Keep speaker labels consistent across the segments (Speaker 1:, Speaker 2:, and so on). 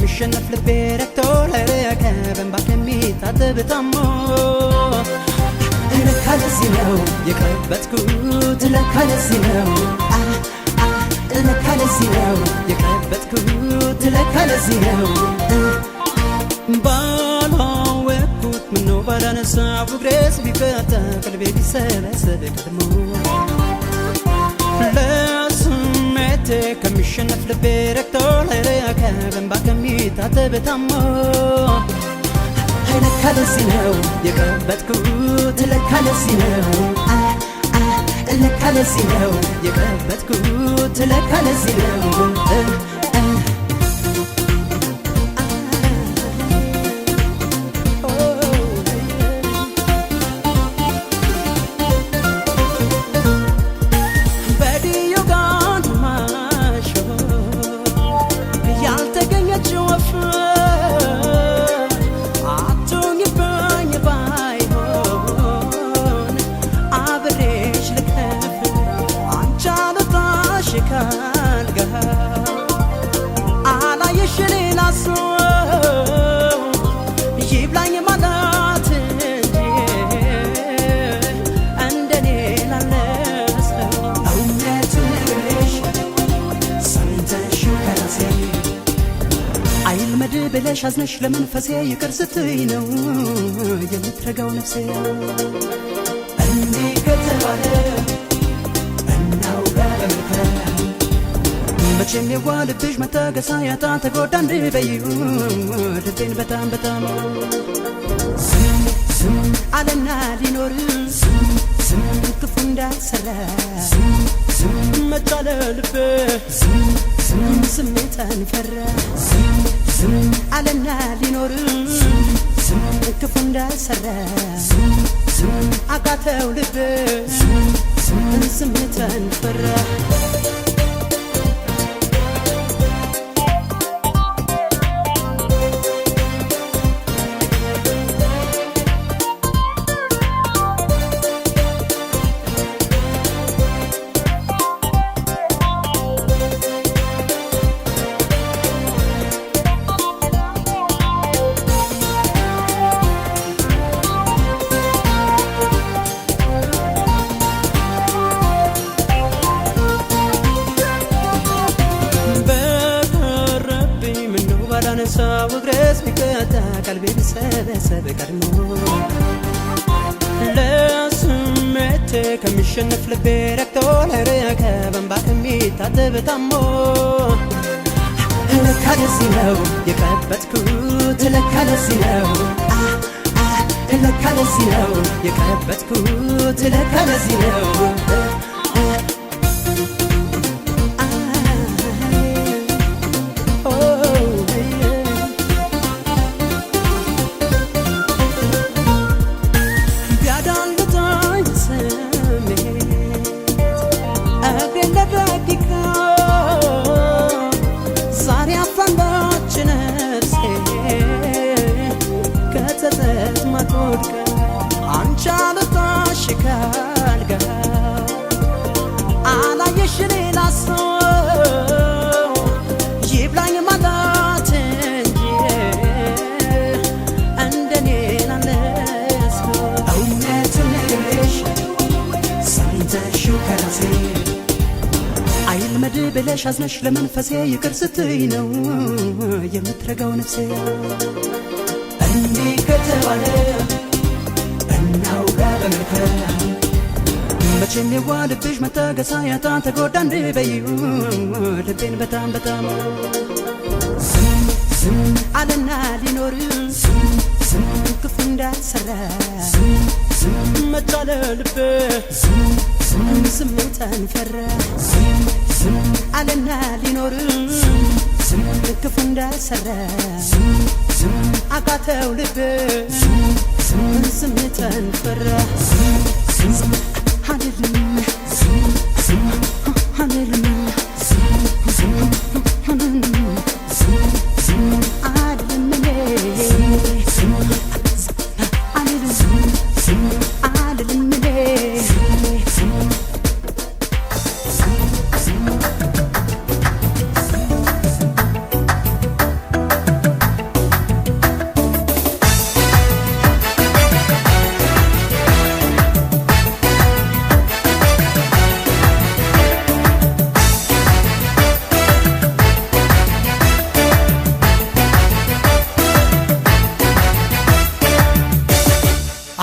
Speaker 1: ከሚሸነፍ ልቤ ረክቶ ለረከ በእንባ ከሚታጠብ ታሞ ለካ ለዚህ ነው የቀበጥኩት ለካ ለዚህ ነው ለካ ለዚህ ነው የቀበጥኩት ለካ ለዚህ ነው ባላወቅኩት ምነው ባላነሳው እግሬስ ቢፈታ ቀልቤ ቢሰበሰብ ቀድሞ ለስሜቴ ከሚሸነፍ ልቤ ረክቶ ለረከ በእንባ ከሚታጠብ ታሞ ለካ ለዚህ ነው የቀበጥኩት ለካ ለዚህ ነው ለካ ለዚህ ነው የቀበጥኩት ለካ ለዚህ ነው ብለሽ አዝነሽ ለመንፈሴ ይቅር ስትይ ነው የምትረጋው ነፍሴ እንዲህ ከተባለ እናውጋ በመከራ መቼም የዋልብሽ መታገሳ ያጣ ተጎዳ እንድበይው ልቤን በጣም በጣም ዝም አለና ሊኖር ዝም ክፉ እንዳልሰራ መጣለ ልቤ ስሜትን ፈራ አለና ሊኖር ክፉ እንዳልሰራ አቃተው ልቤ ስሜትን ፈራ ሰው እግሬስ ቢቀጣ ቀልቤ ቢሰበሰብ ቀድሞ ለስሜቴ ከሚሸነፍ ልቤ ረክቶ ለረከ በእንባ ከሚታጠብ ታሞ ለካ ለዚህ ነው የቀበጥኩት ለካ ለዚህ ነው ለካ ለዚህ ነው የቀበጥኩት ለካ ለዚህ ነው ብለሽ አዝነሽ ለመንፈሴ ይቅር ስትይ ነው የምትረጋው ነፍሴ እንዲህ ከተባለ እናውጋ በመከራ መቼም የዋልብሽ መታገሳ ያጣ ተጎዳ እንድበይው ልቤን በጣም በጣም ዝም አለና ሊኖር ዝም ክፉ እንዳልሰራ መጣለ ልቤ ስሜትን ፈራ አለና ሊኖር ክፉ እንዳልሰራ አቃተው ልቤ ስሜትን ፈራ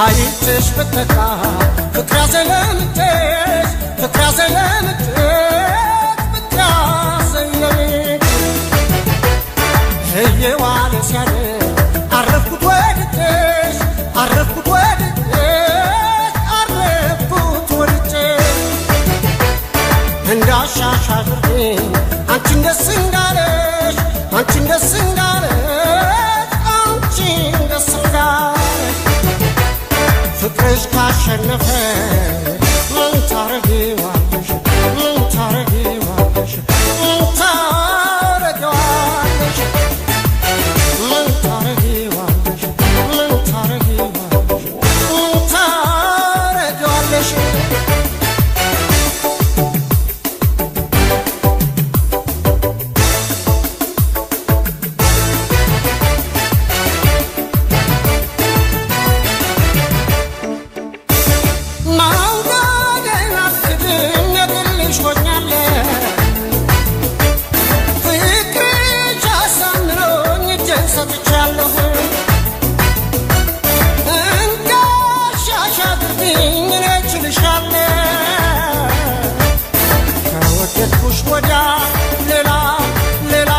Speaker 2: አይንሽ ብትካ ፍቅር ያዘለምትሽ ፍቅር ያዘለምትሽ ፍቅር ያዘለምትሽ እየዋለ ሲያድር አረፍኩት ወድጄሽ አረፍኩት ወድጄሽ አረፍኩት ወድጄሽ እንዳሻሽ አድርጌ አንቺን ደስ እንዳለሽ አንቺን ደስ እንዳለሽ አንቺን ደስ እንዳለሽ ፍቅርሽ ካሸነፈ ምን ታረጊዋለሽ ምን ታረጊዋለሽ ምን ታረጊዋለሽ ምን ታረጊዋለሽ ምን ታረጊዋለሽ ምን ታረጊዋለሽ ከወደድኩሽ ወዲያ ሌላ ሌላ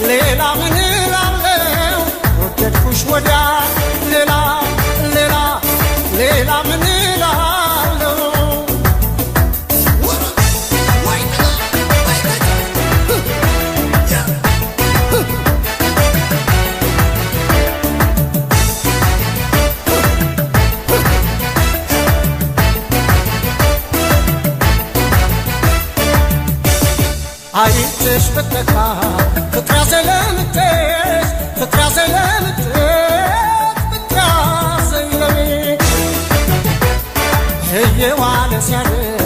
Speaker 2: ሌላ ምን እላለሁ ከወደድኩሽ ወዲያ ሌላ ሌላ ሌላ ምን እላለሁ አይንሽ ብትካ ፍቅር ያዘለምትሽ ፍቅር ያዘለምትሽ ፍቅር ያዘለምትሽ እየዋለ ሲያድር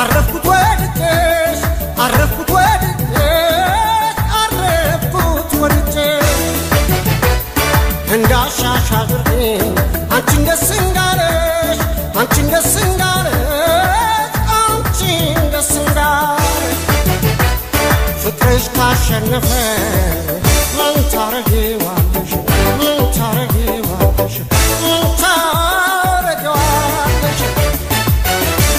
Speaker 2: አረፍኩት ወድጄሽ አረፍኩት ወድጄሽ አረፍኩት ወድጄሽ እንዳሻሽ አድርጌ አንቺን ደስ እንዳለሽ አንቺን ደስ እንዳለሽ አንቺን ደስ እንዳለሽ ፍቅርሽ ካሸነፈ ምን ታረጊዋለሽ ምን ታረጊዋለሽ ምን ታረጊዋለሽ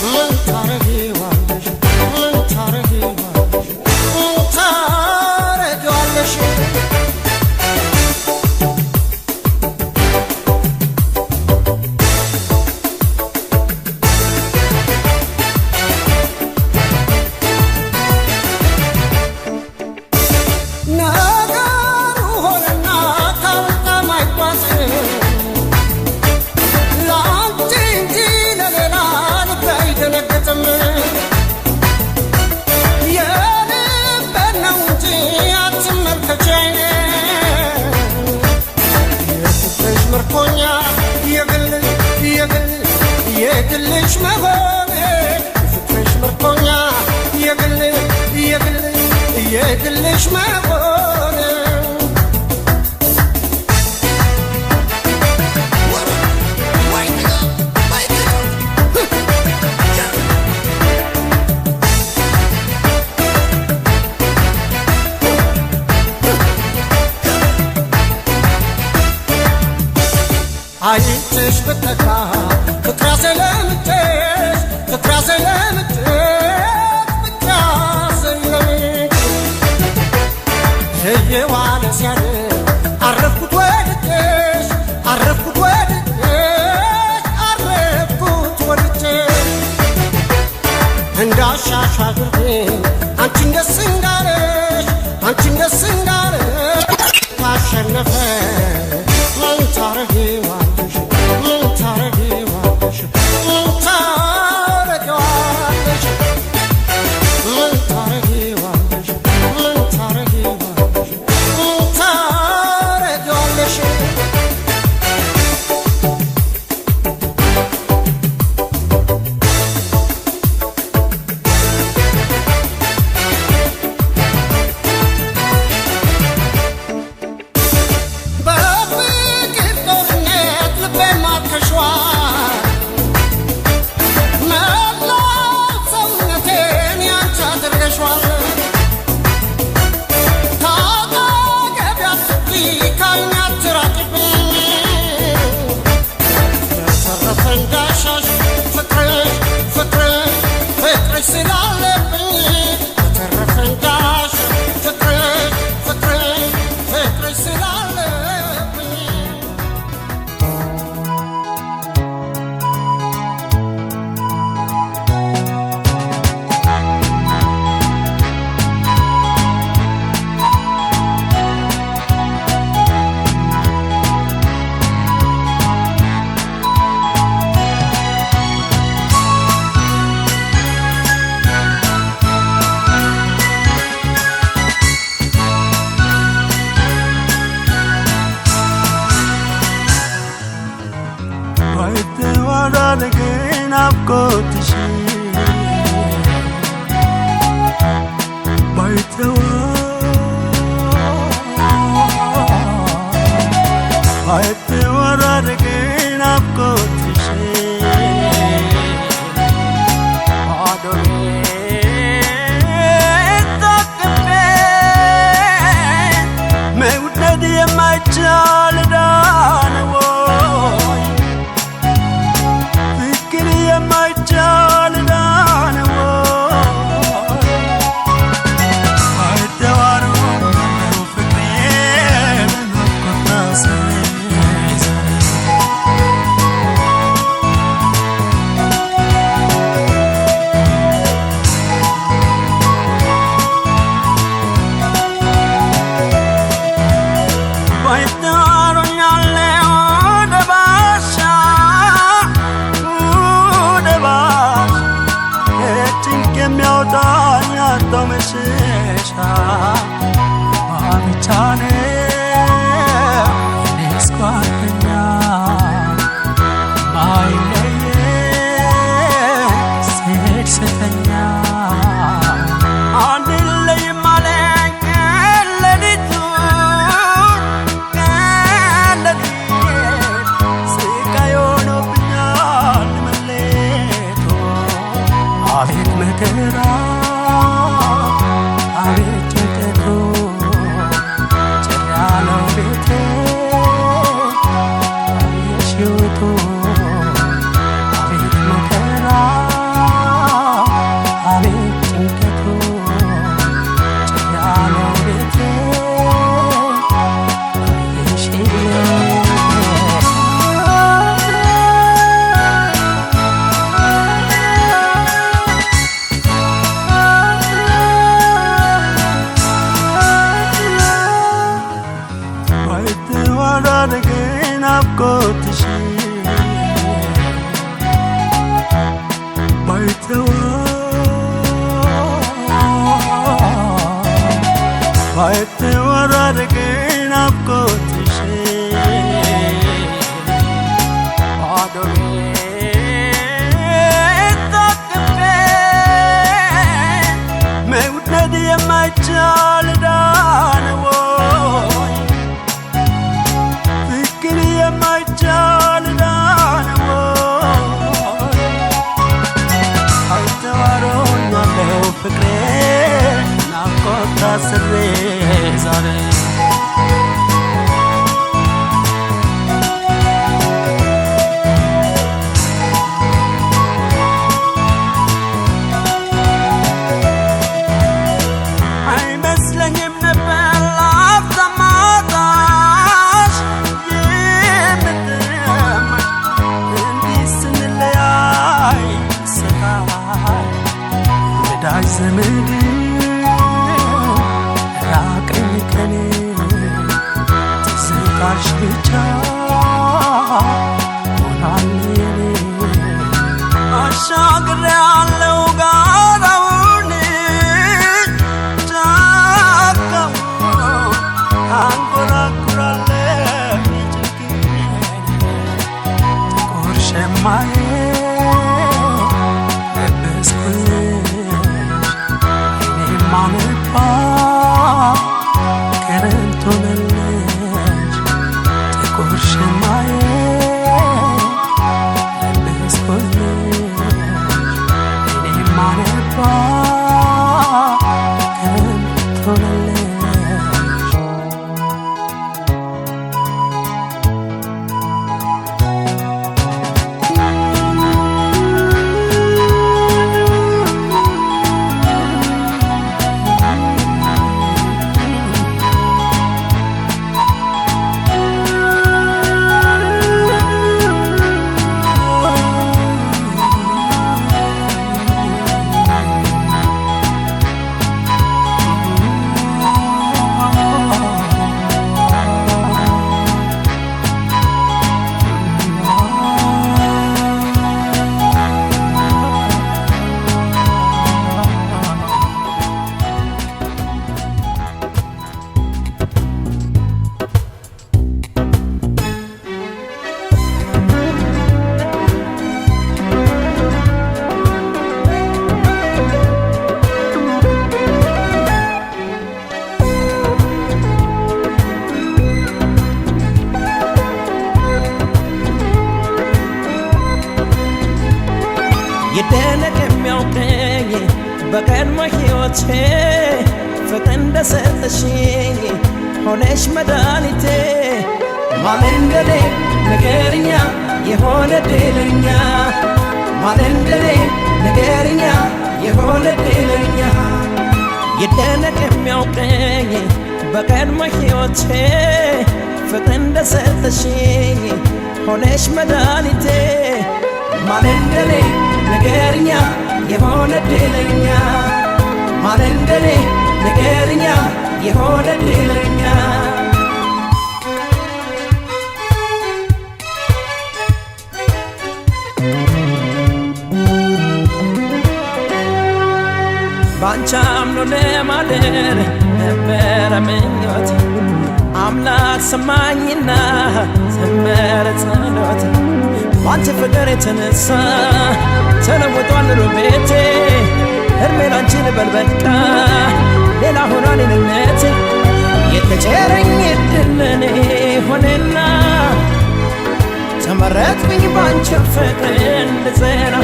Speaker 2: ምን ታረጊዋለሽ ምን ታረጊዋለሽ ምን ታረጊዋለሽ የግልሽ መሆኔ ፍቅርሽ ምርኮኛ የግልሽ መሆኔ አይንሽ ብትካ ፍቅር ያዘለምትሽ ፍቅር ያዘለምትሽ ፍቅር ያዘለምትሽ እየዋለ ሲያድር አረፍኩት ወድጄሽ አረፍኩት ወድጄሽ አረፍኩት ወድጄሽ እንዳሻሽ አድርጌ አንቺን ደስ እንዳለሽ አንቺን ደስ እንዳለሽ ካሸነፈ ምን ታረጊዋለሽ ምን ታረጊዋለሽ ምን ታረጊዋለሽ ምን ታረጊዋለሽ ምን ታረጊዋለሽ ምን
Speaker 3: ግን ናፍቆትሽ ባይተወራ ግን ናፍቆትሽ የማይቻል ዳነው ፍቅር የማይቻል ዳነው አይተዋሩ ፍቅሬ በናፍቆት የሚያወጣኝ አጣው መሸሻ ብቻኔ እኔስ ጓደኛ ማይለየ ስሄድ ስተኛ አንለይም አለኝ ሌሊቱ ስቃይ ሆኖብኛል መሌቱ አቤት መከራ አቤት ጭንቀቱ ጭር ያለው ቤቴ አየሽ ሕይወቱ አቤት መከራ አቤት ጭንቀቱ ጭር ያለው ቤቴ አየሽ ግን ናፍቆትሽ ባይተወራ ግን ናፍቆትሽ መውደድ የማይቻል ዳነው የማይቻል ዳነው አይተዋሮኛለው ፍቅሬ ናፍቆት ታስሬ ዛሬ አይመስለኝም ነበር ላፍታማታሽ ወዳጅ ዘመድ ራቀኝ ከኔ ትዝታሽ ብቻ ሆኗል የኔ አሻግሬያለሁ ጋራውን ጫካውን አንጎራጉራለሁ የጭንቄን ጥቁር ሸማዬ ማነባ ክረምት ሆነልሽ ጥቁር ሸማዬ ለበስኩልሽ እኔ ማነባ ክረምት ሆነልሽ
Speaker 1: በቀድሞ ሕይወቴ ፍቅር እንደሰጠሽኝ ሆነሽ መድኃኒቴ ማን እንደኔ ንገርኛ የሆነ ድለኛ ማን እንደኔ ንገርኛ የሆነ ድለኛ ይደነቅ የሚያውቀኝ በቀድሞ ሕይወቴ ፍቅር እንደሰጠሽኝ ሆነሽ መድኃኒቴ ማን እንደኔ ንገርኛ የሆነ ድለኛ ማን እንደኔ ንገርኛ የሆነ ድለኛ ባንቺ አምኖ ለማደር ነበረ ምኞት አምላክ ሰማኝና ዘመረ ጸሎት ባንቺ ፍቅር የተነሳ ተለውጧል ኑሮ ቤቴ እድሜ ላንቺ ልበል በቃ ሌላ ሆኗል እኔነቴ የተቸረኝ ዕድል ለኔ ሆነና ተመረጥኩኝ ባንቺ ፍቅር እንድጸና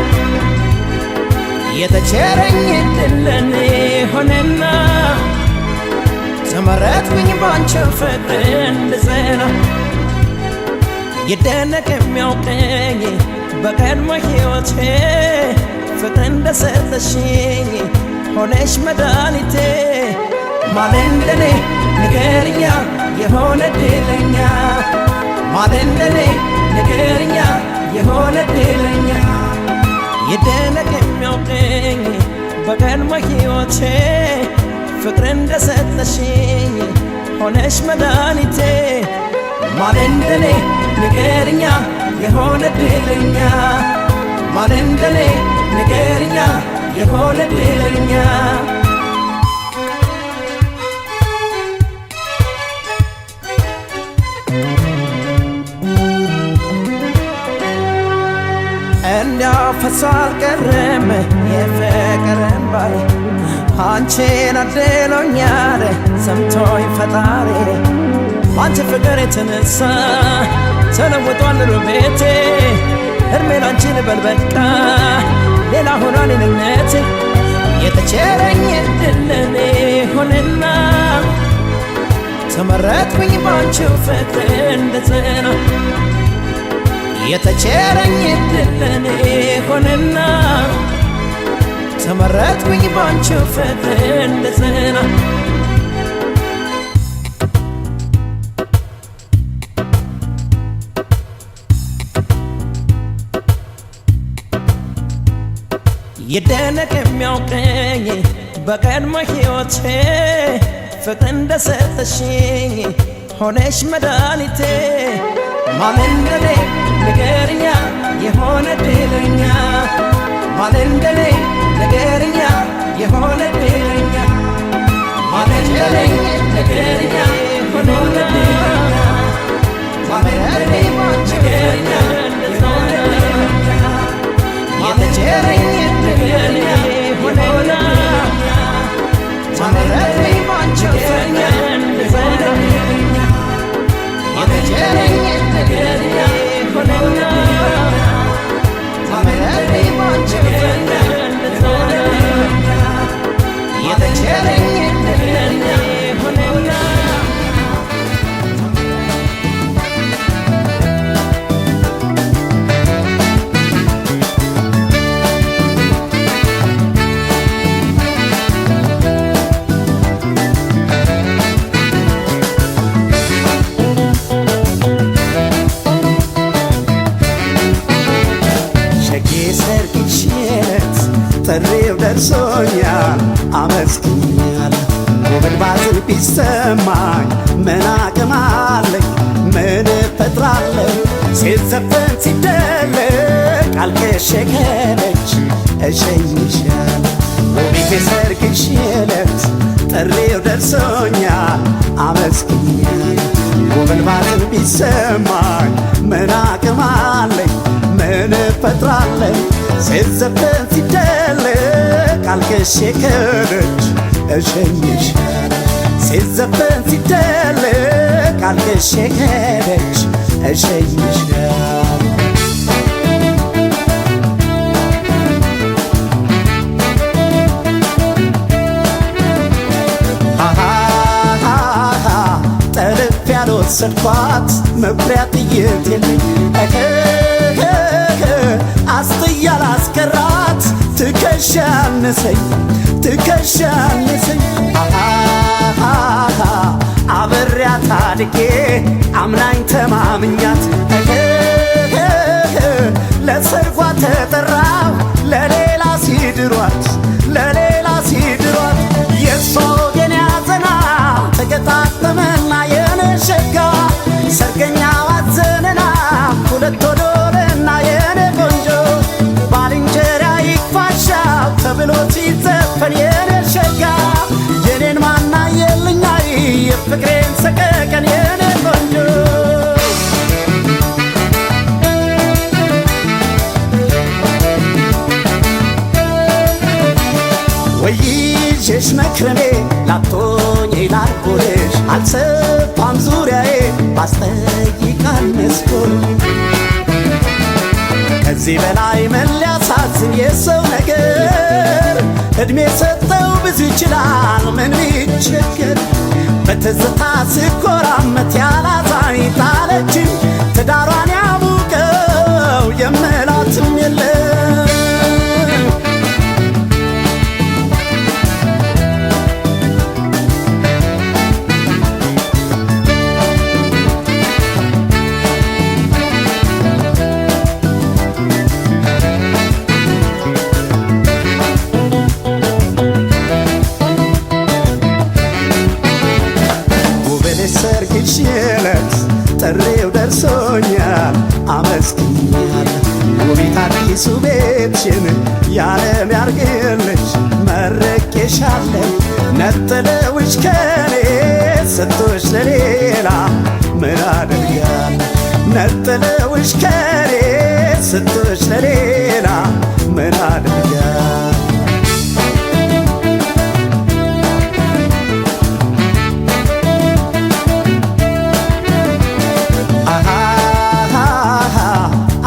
Speaker 1: የተቸረኝ ዕድል ለኔ ሆነና ተመረጥኩኝ ባንቺ ፍቅር እንድጸና ይደነቅ የሚያውቀኝ በቀድሞ ሕይወቴ ፍቅር እንደሰጠሽኝ ሆነሽ መድኃኒቴ ማን እንደኔ ንገርኛ የሆነ ድለኛ ማን እንደኔ ንገርኛ የሆነ ድለኛ ይደነቅ የሚያውቀኝ በቀድሞ ሕይወቴ ፍቅር እንደሰጠሽኝ ሆነሽ መድኃኒቴ ማን እንደኔ ንገርኛ የሆነ ድለኛ ማን እንደኔ ንገርኛ የሆነ ድለኛ እንዲያው ፈሶ አልቀረም የፍቅር እንባዬ አንቺን አድሎኛል ሰምቶኝ ፈጣሪ ባንቺ ፍቅር የተነሳ ተለውጧል ኑሮ ቤቴ እድሜ ላንቺ ልበል በቃ ሌላ ሆኗል እኔነቴ የተቸረኝ ዕድል ለኔ ሆነና ተመረጥኩኝ ባንቺ ፍቅር እንድጸና የተቸረኝ ዕድል ለኔ ሆነና ተመረጥኩኝ ባንቺ ፍቅር እንድጸና ይደነቅ የሚያውቀኝ በቀድሞ ሕይወቴ ፍቅር እንደሰጠሽኝ ሆነሽ መድኃኒቴ ማን እንደኔ ንገርኛ የሆነ ድለኛ ማን እንደኔ ንገርኛ የሆነ ድለኛ ማን እንደኔ ንገርኛ የሆነ ድለኛ ማን እንደኔ ንገርኛ የሆነ ድለኛ የተቸረኝ ንገርኛ የሆነ ተመረጥኩኝ ባንቺ ፍቅር እንድጸና የተቸረኝ ንገርኛ የሆነ ተመረጥኩኝ ባንቺ ፍቅር እንድጸና የተቸረኝ ንገርኛ የሆነ
Speaker 4: ጥሪው ደርሶኛል አመስግኛለሁ ጉብል ባዝል ቢሰማኝ ምን አቅም አለኝ ምን እፈጥራለሁ ሲዘፈን ሲደለቅ አልቅሼ ከደጅ እሸኝሻለሁ ውቢት የሰርግሽ ዕለት ጥሪው ደርሶኛል አመስግኛለሁ ጉብል ባዝል ቢሰማኝ ምን አቅም አለኝ ምን እፈጥራለሁ ሲዘፈን ሲደለቅ አልቅሼ ከደጅ እሸኝሻለሁ ሲዘፈን ሲደለቅ አልቅሼ ከደጅ እሸኝሻለሁ ያልወሰድኳት መኩሪያ ጥይት የለኝ አስጥያ ላስቀራት ትከሻ ያነሰኝ ትከሻ ያነሰኝ አብሬያት አድጌ አምናኝ ተማምኛት ለሰርጓ ተጠራው ለሌላ ሲድሯት ለሌላ ሲድሯት የሷ ወገን ያዘና ተገጣጠመና የነሸጋ ሰርገኛ ዋዘነና ሁለት ወዶልና የኔ ቆንጆ ባልንጀራ ይክፋሻው ተብሎ ሲዘፈን የኔ ሸጋ የኔን ማና የልኛይ የፍቅሬን ሰቀቀን የኔ ቆንጆ ወይዤሽ መክረሜ ላቶኝ ላልኩልሽ አልሰፋም ዙሪያዬ ባስጠይቃል መስኮል ከዚህ በላይ ምን ሊያሳዝን የሰው ነገር ዕድሜ ሰጠው ብዙ ይችላል ምን ቢቸገር በትዝታ ስኮራመት ያላዛኝ ጣለችኝ ትዳሯን ያሙቀው የምላትም የለም ሽለት ጥሬው ደርሶኛል አመስግኛል ውቢት አዲሱ ቤትሽን ያለም ያርግልሽ መርቄሻለሁ ነጥለውሽ ከኔ ሰጥቶሽ ለሌላ ምን አደርጋለሁ ነጥለውሽ ከኔ ሰጥቶሽ ለሌላ ምን አደርጋለሁ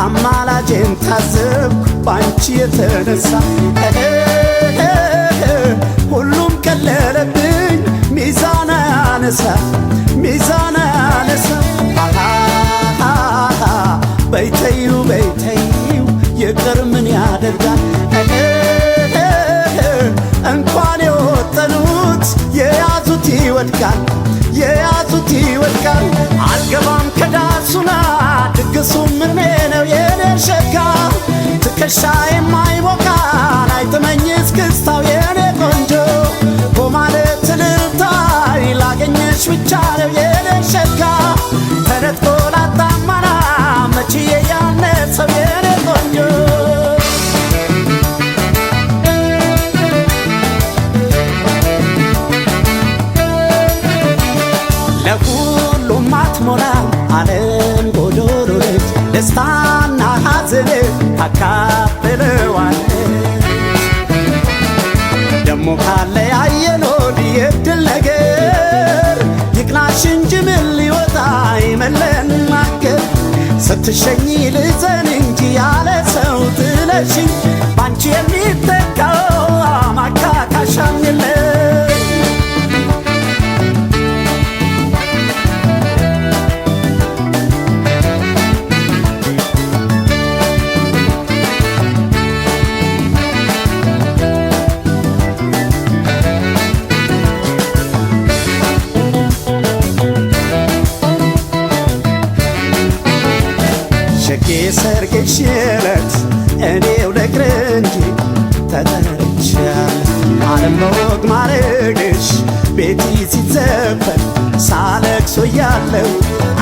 Speaker 4: አማላጄን ታዘብኩ ባንቺ የተነሳ ሁሉም ቀለለብኝ ሚዛን አነሳ ሚዛን አነሳ በይተዩ በይተዩ ይቅር ምን ያደርጋል እንኳን የወጠኑት የያዙት ይወድቃል የያዙት ይወድቃል አልገባም ከዳሱና ድግሱ ምኔ ነው የኔ ሸጋ ትከሻ የማይሞቃን አይጥመኝ እስክስታው የኔ ቆንጆ በማለት ልልታይ ላገኘሽ ብቻ ነው የኔ ሸጋ ተነጥቆ ላጣማና መችዬ ያነሰው የኔ ቆንጆ ለሁሉም አትሞላም ዓለም ጎዶሎ ነች ደስታና ሐዘን ታካፍለዋለች ደሞ ካለ ያየኖድ የድል ነገር ይቅናሽ እንጂ ምን ሊወጣ ይመለናገር ስትሸኝ ልዘን እንጂ ያለ ሰው ጥለሽኝ ባንቺ የሚተካው ማካካሻም የለም ሰርግሽ ዕለት እኔው ልቅር እንጂ ተጠርቻለሁ ዓለም በወግ ማረግሽ ቤቲ ሲዘፈን ሳለቅሶ ያለው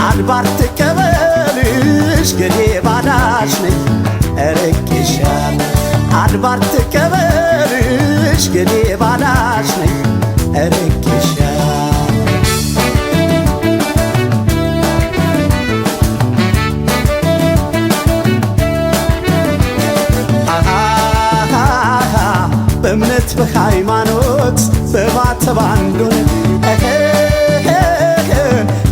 Speaker 4: አድባር ትቀበልሽ ገዴ ባዳሽ ነኝ እርቄሻለሁ አድባር ትቀበልሽ ገዴ ባዳሽ ነኝ እርቄሻለሁ በእምነት በሃይማኖት በማተብ አንዱን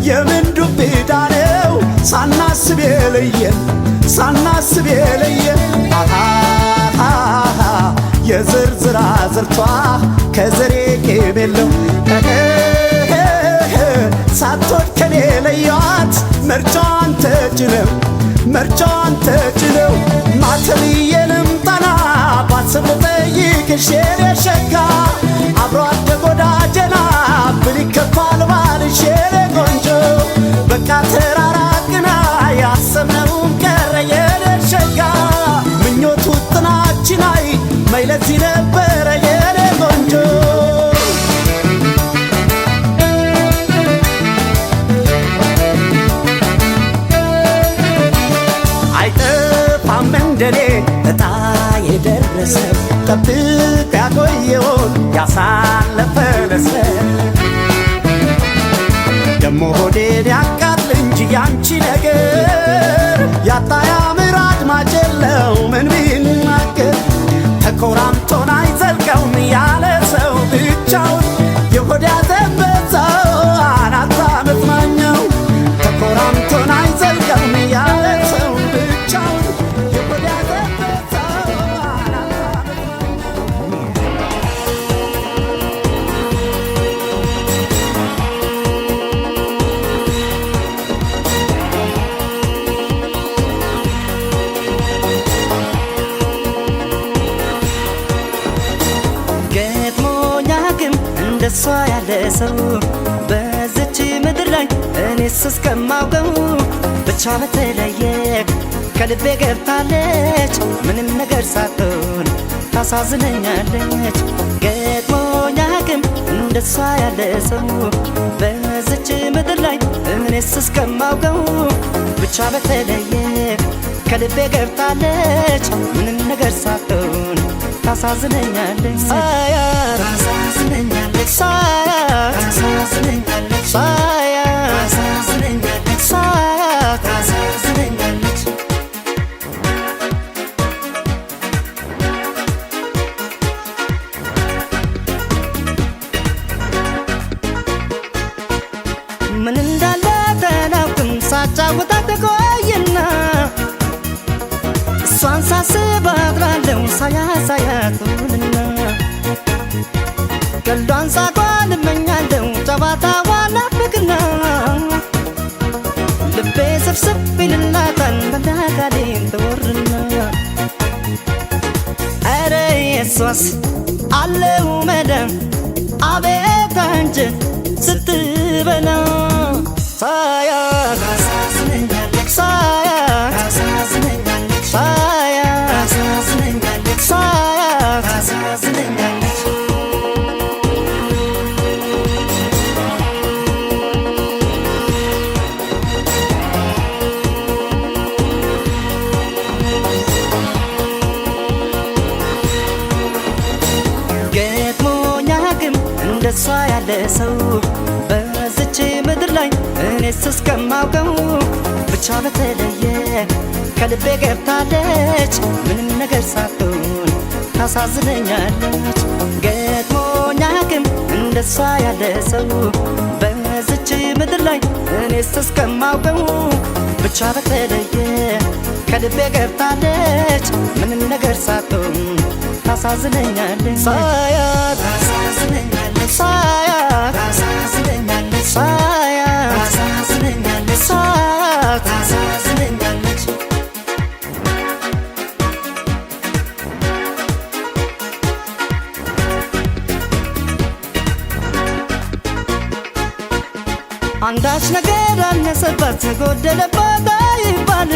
Speaker 4: የምን ዱብ ዕዳ ነው ሳናስብ የለየን ሳናስብ የለየን የዝርዝር አዝርቷ ከዘሬ ቄም የለው ሳትወድ ከኔ የለያት መርጫን ተጭነው መርጫን ተጭነው ማተብዬ ልምጣና ባስብ ልጠይቅሽ የኔ ሸጋ አብሮ አደግ ወዳጀና ብል ይከፋል ባልሽ የኔ ቆንጆ በቃ ተራራቅና ያሰብነውም ቀረ የኔ ሸጋ ምኞቱ ጥናችን አይ መይለት ነበረ የኔ ቆንጆ አይጠፋም እንደኔ እጣ የደረሰ ጠብቅ ያቆየውን ያሳለፈ ለሰብ ደሞ ሆዴን ያቃጥል እንጂ ያንቺ ነገር ያጣ ያምር አድማጭ የለው ምን ቢናገር ተኮራምቶን አይዘልቀውም ያለ ሰው ብቻውን የሆድ ያዘበት ሰው አናታ መጽናኛው ተኮራምቶን አይዘልቀውም ያለ ሰው ብቻውን የሆድ ያዘበት ሰው አናታ መጽናኛው
Speaker 1: ገጥሞኛ ግን እንደሷ ያለ ሰው በዝች ምድር ላይ እኔስ እስከማውቀው ብቻ በተለየ ከልቤ ገብታለች ምንም ነገር ሳትሆን ታሳዝነኛለች ገጥሞኛ ግን እንደሷ ያለ ሰው በዝች ምድር ላይ እኔስ እስከማውቀው ብቻ በተለየ ከልቤ ገብታለች ምንም ነገር ሳትሆን ታሳዝነኛለች ሳያት ታሳዝነኛለች ሳያት ታሳዝነኛለች ሳያት ታሳዝነኛለች ሳያት ታሳዝነኛለች ምን እንዳለ ተናውቅም ሳጫውታት ቆይና እሷን ሳስብ አድራለሁ ሳያቱንና ቀልዷን ሳቋን እመኛለሁ ጨዋታዋን ናፍቅና ልቤ ስብስብ ይልላታል በዳካሌን ትወርና ኧረ የሷስ አለው መዳን አቤት አንጀት ስትበላ ሳያት ታሳዝነኛለች ሳያት ታሳዝነኛለች ሳያት ታሳዝነኛለች ሳያት ታሳዝነኛለች ገጥሞኛ ግን እንደሷ ያለ ሰው በዝች ምድር ላይ እኔስ እስከማውቀው ብቻ በተለየ ከልቤ ገብታለች ምንም ነገር ሳትሆን ታሳዝነኛለች ገጥሞኛ ግን እንደሷ ያለ ሰው በዝች ምድር ላይ እኔስ እስከማውቀው ብቻ በተለየ ከልቤ ገብታለች ምንም ነገር ሳትሆን ታሳዝነኛለች ሳያት ታሳዝነኛለች ሳያት ታሳዝነኛለች ሳያት ታሳዝነኛለች ሳያት ታሳዝነኛለች አንዳች ነገር አነሰባት ጎደለባት አይባል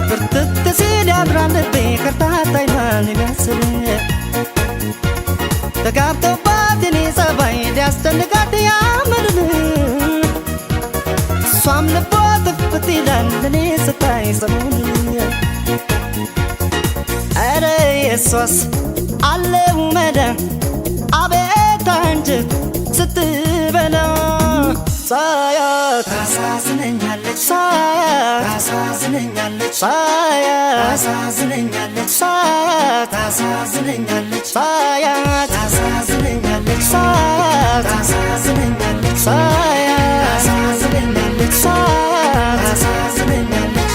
Speaker 1: ብርትት ሲል ያድራል ልቤ ከርታታ ይማል ይመስል ተጋብቶባት የኔ ጸባይ ሊያስጨንቃት ያምርን እሷም ልቧ ትፍት ይላል እኔ ስታይ ሰሞኑን ኧረ የሷስ አለው መዳን አቤት አንጀት ስትበላ ሳያት ታሳዝነኛለች ሳያት ታሳዝነኛለች ሳያት ታሳዝነኛለች ሳያት ታሳዝነኛለች ሳያት ታሳዝነኛለች ሳያት ታሳዝነኛለች ሳያት ታሳዝነኛለች ሳያት ታሳዝነኛለች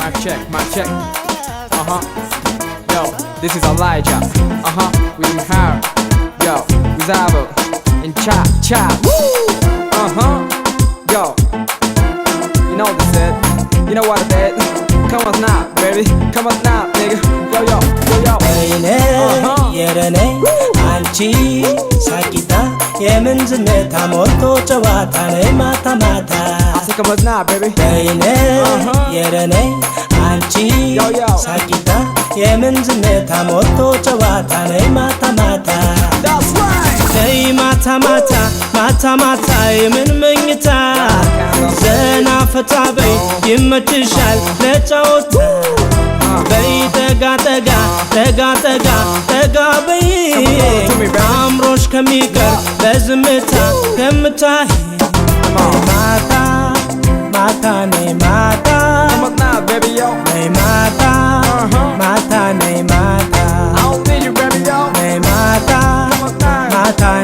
Speaker 5: Mic check. Yo, this is Elijah. With her. Yo, with Abel and Cha. Woo! Yo, you know what I said. You know what I did. Come on now, baby. Come on now, nigga. Yo.
Speaker 6: ወይኔ የረኔ አንቺ ሳቂታ የምን ዝምታ ሞልቶ ጨዋታ ነይ ማታ ማታ
Speaker 5: I say come on now, baby.
Speaker 6: ወይኔ የረኔ አንቺ
Speaker 5: Yo.
Speaker 6: ሳቂታ የምን ዝምታ ሞልቶ ጨዋታ ነይ ማታ ማታ
Speaker 5: That's right.
Speaker 6: ነይ ማታ ማታ የምን መኝታ ዘና ፈታ በይ ይመችሻል ለጨዋታ በይ ጠጋ በይ አምሮሽ ከሚቀር በዝምታ ከምታይ ማታ ነይ ማታ
Speaker 5: Come on now, baby, yo.
Speaker 6: ነይ ማታ ነይ ማታ
Speaker 5: I don't need you, baby, yo.
Speaker 6: ነይ ማታ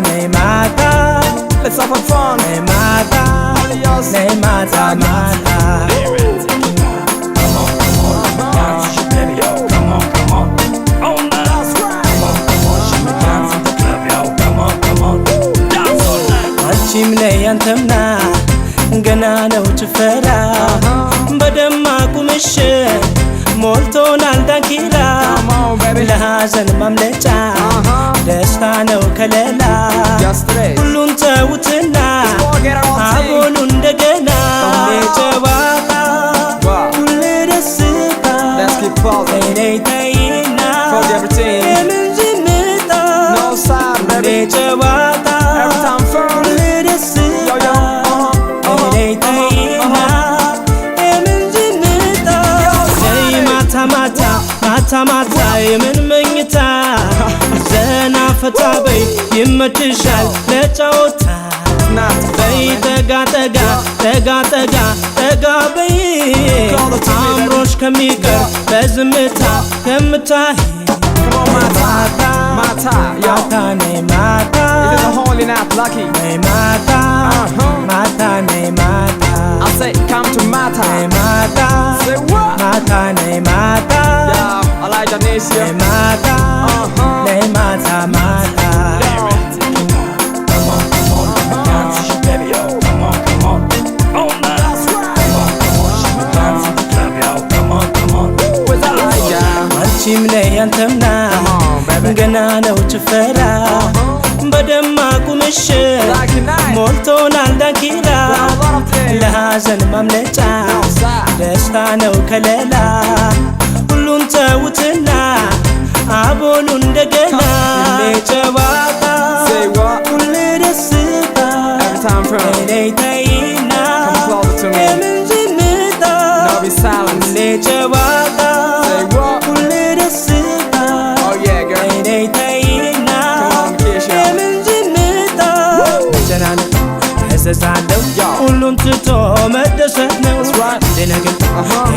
Speaker 6: ነይ ማታ
Speaker 5: Let's have some fun.
Speaker 6: ነይ ማታ
Speaker 5: Adios.
Speaker 6: ነይ ማታ አንቺም ነይ አንተምና ገና ነው ጭፈራ በደማቁ ምሽት ሞልቶናል ዳንኪራ
Speaker 5: Come on, baby.
Speaker 6: ለሐዘን ማምለጫ ደስታ ነው ከለላ
Speaker 5: Just today.
Speaker 6: ሁሉን ተውትና
Speaker 5: Forget all things.
Speaker 6: አቦሉ እንደገና ጨዋታ
Speaker 5: Wow.
Speaker 6: ሁሌ ደስታ
Speaker 5: Let's keep falling.
Speaker 6: ተይና
Speaker 5: Forget everything.
Speaker 6: የምን ዝምታ
Speaker 5: No side,
Speaker 6: ሁሌ
Speaker 5: baby.
Speaker 6: ጨዋታ
Speaker 5: Every time fun.
Speaker 6: ሁሌ ደስታ
Speaker 5: Yo.
Speaker 6: ተይና የምን ዝምታ ነይ ማታ የምን መኝታ ዘና ፈታ በይ ይመችሻል ለጨዋታ በይ ጠጋ በይ አምሮሽ ከሚቀር በዝምታ ከምታይ
Speaker 5: Come on, Mata. Yo.
Speaker 6: ነይ ማታ
Speaker 5: It is a holy night, lucky.
Speaker 6: ነይ ማታ ነይ ማታ
Speaker 5: I say come to Mata.
Speaker 6: ነይ ማታ
Speaker 5: Say what?
Speaker 6: ነይ ማታ
Speaker 5: Yo, Elijah needs you.
Speaker 6: ነይ ማታ ነይ ማታ
Speaker 5: With Elijah.
Speaker 6: አንቺም ነይ አንተምና
Speaker 5: Come on, baby.
Speaker 6: ገና ነው ጭፈራ በደማቁ ምሽት
Speaker 5: Like tonight.
Speaker 6: ሞልቶናል ዳንኪራ
Speaker 5: A lot of things.
Speaker 6: ለሐዘን ማምለጫ
Speaker 5: Outside.
Speaker 6: ደስታ ነው ከለላ ሁሉን ተውትና አቦሉ እንደገና ሁሌ ጨዋታ
Speaker 5: Say what?
Speaker 6: ሁሌ ደስታ
Speaker 5: Every time fun.
Speaker 6: ተይና
Speaker 5: Come closer to me.
Speaker 6: የምን ዝምታ
Speaker 5: No be silent.
Speaker 6: ሁሌ ጨዋታ
Speaker 5: Say what?
Speaker 6: ሁሌ ደስታ
Speaker 5: Oh yeah, girl.
Speaker 6: ተይና
Speaker 5: Come on, Keisha.
Speaker 6: የምን ዝምታ መጨናነቅ እዘዛለሁ
Speaker 5: Yo.
Speaker 6: ሁሉን ትቶ መደሰት ነው
Speaker 5: That's right.
Speaker 6: እንደ ነገር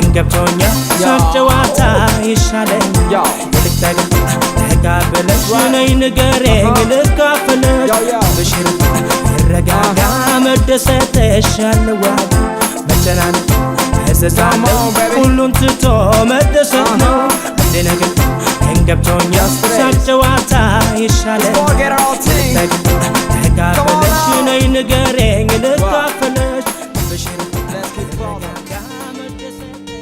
Speaker 6: እንገብቶኛል
Speaker 5: Yo.
Speaker 6: ሳቅ ጨዋታ ይሻለኝ
Speaker 5: Yo.
Speaker 6: ተጋበለሽ ነይ ንገረኝ ልካፈለሽ
Speaker 5: Yo, yo.
Speaker 6: ብሽር ይረጋጋ መደሰትሽ ያለዋል መጨናነቅ እዘዛለሁ
Speaker 5: Come on, baby.
Speaker 6: ሁሉን ትቶ መደሰት ነው እንደ ነገር እንገብቶኛል
Speaker 5: Just today.
Speaker 6: ሳቅ ጨዋታ ይሻለኝ
Speaker 5: Forget all things.
Speaker 6: ተጋበለሽ ነይ ንገረኝ ልካፈለሽ ብሽር
Speaker 5: Let's keep falling.
Speaker 6: ይረጋጋ መደሰትሽ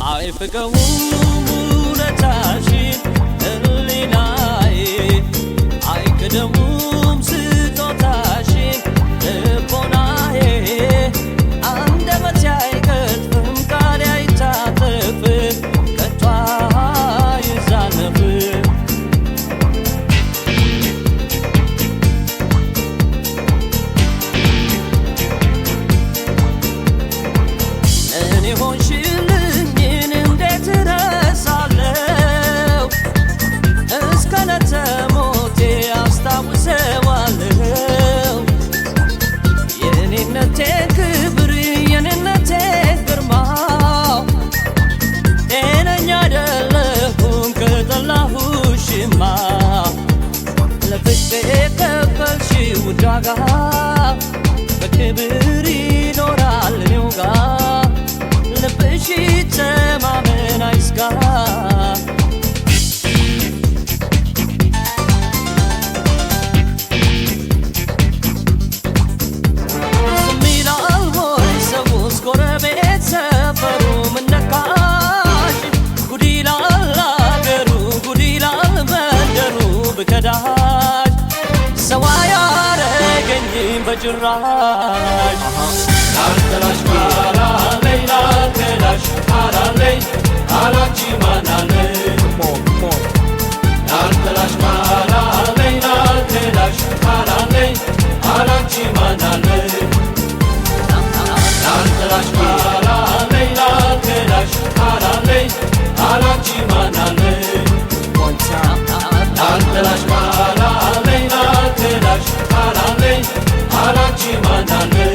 Speaker 3: አይፍቀውም ውለታሽን ሕሊናዬ አይክደሙም ስጦታሽን ልቦናዬ አንደበቴ አይቀጥፍም ቃሌ አይታጠፍም ከቶ አይዛነፍም እኔ ሆንሽልኝን እንዴት ክብር ይኖራል እኔው ጋር ልብሽ ይተማመን አይስጋ በከዳሽ ሰዋያ ረገኝ በጅራሽ አልተላሽ ማራለይ ላልተላሽ ማራለይ አላቺ ማናለይ አልተላሽ ማራለይ ላልተላሽ ማራለይ አላቺ ማናለይ አልተላሽ ማራለይ ላልተላሽ ማራለይ አላቺ ማናለይ አልተላሽ ማራለይ ላልተላሽ ማራለይ አላቺ ማናለይ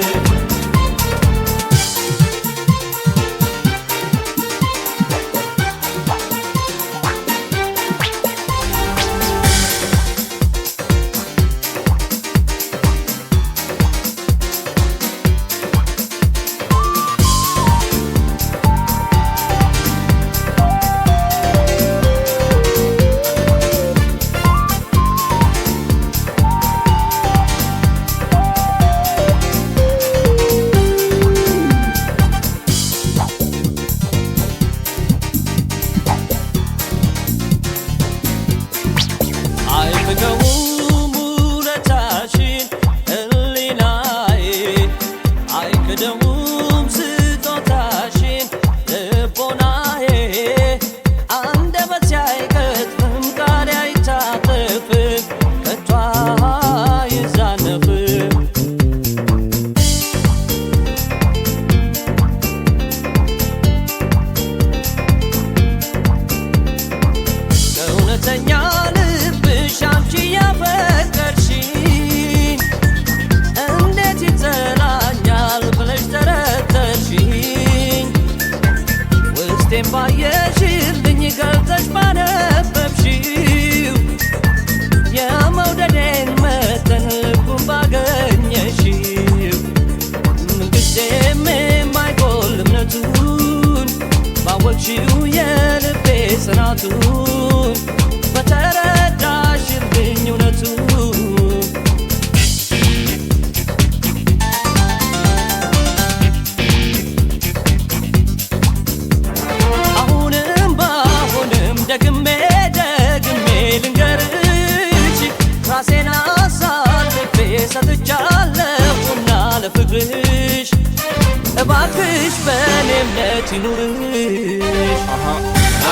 Speaker 3: ባየሽልኝ ገልጸሽ ባነበብሽው የመውደዴን መጠን ልቡን ባገኘሽው ምንጊዜም የማይጎል እምነቱን ባወቅሽው የልቤ ጽናቱን በተረዳሽልኝ እውነቱን ደግሜ ልንገርሽ ራሴን አሳልፌ ሰጥቻለሁና ለፍቅርሽ እባክሽ በኔ እምነት ይኑርሽ